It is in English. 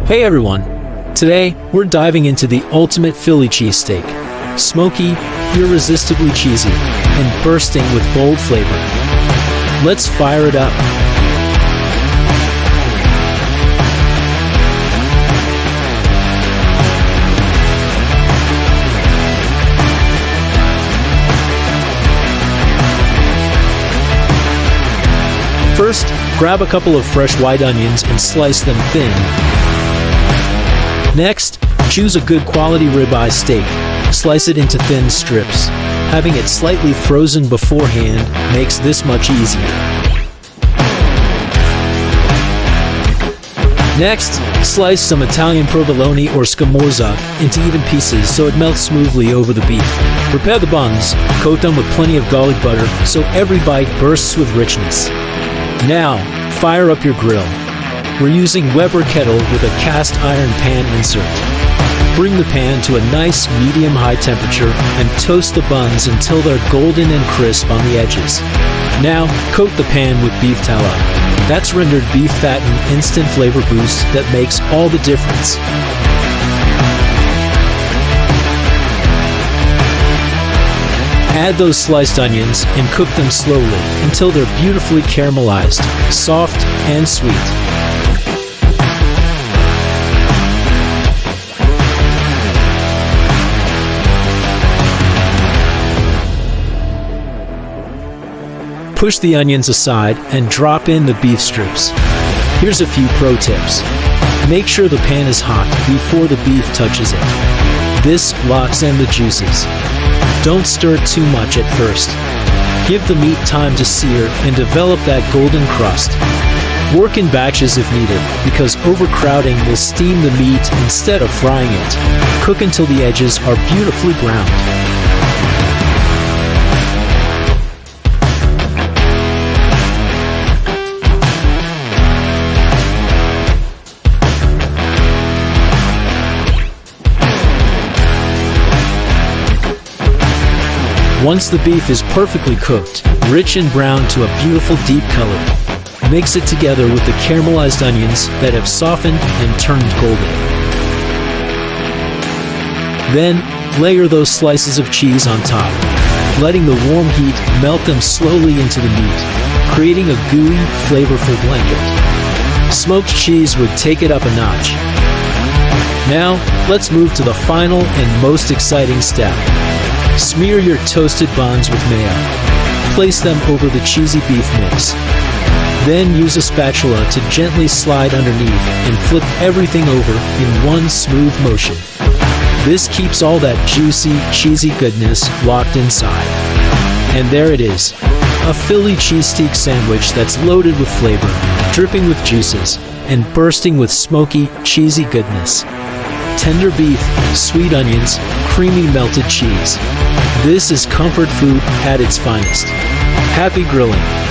Hey everyone! Today, we're diving into the ultimate Philly cheesesteak. Smoky, irresistibly cheesy, and bursting with bold flavor. Let's fire it up! First, grab a couple of fresh white onions and slice them thin. Next, choose a good quality ribeye steak. Slice it into thin strips. Having it slightly frozen beforehand makes this much easier. Next, slice some Italian provolone or scamorza into even pieces so it melts smoothly over the beef. Prepare the buns, coat them with plenty of garlic butter so every bite bursts with richness. Now, fire up your grill. We're using Weber Kettle with a cast iron pan insert. Bring the pan to a nice medium-high temperature and toast the buns until they're golden and crisp on the edges. Now, coat the pan with beef tallow. That's rendered beef fat an instant flavor boost that makes all the difference. Add those sliced onions and cook them slowly until they're beautifully caramelized, soft, and sweet. Push the onions aside and drop in the beef strips. Here's a few pro tips. Make sure the pan is hot before the beef touches it. This locks in the juices. Don't stir too much at first. Give the meat time to sear and develop that golden crust. Work in batches if needed, because overcrowding will steam the meat instead of frying it. Cook until the edges are beautifully browned. Once the beef is perfectly cooked, rich and browned to a beautiful deep color, mix it together with the caramelized onions that have softened and turned golden. Then, layer those slices of cheese on top, letting the warm heat melt them slowly into the meat, creating a gooey, flavorful blanket. Smoked cheese would take it up a notch. Now, let's move to the final and most exciting step. Smear your toasted buns with mayo. Place them over the cheesy beef mix. Then use a spatula to gently slide underneath and flip everything over in one smooth motion. This keeps all that juicy, cheesy goodness locked inside. And there it is, a Philly cheesesteak sandwich that's loaded with flavor, dripping with juices, and bursting with smoky, cheesy goodness. Tender beef, sweet onions, creamy melted cheese. This is comfort food at its finest. Happy grilling!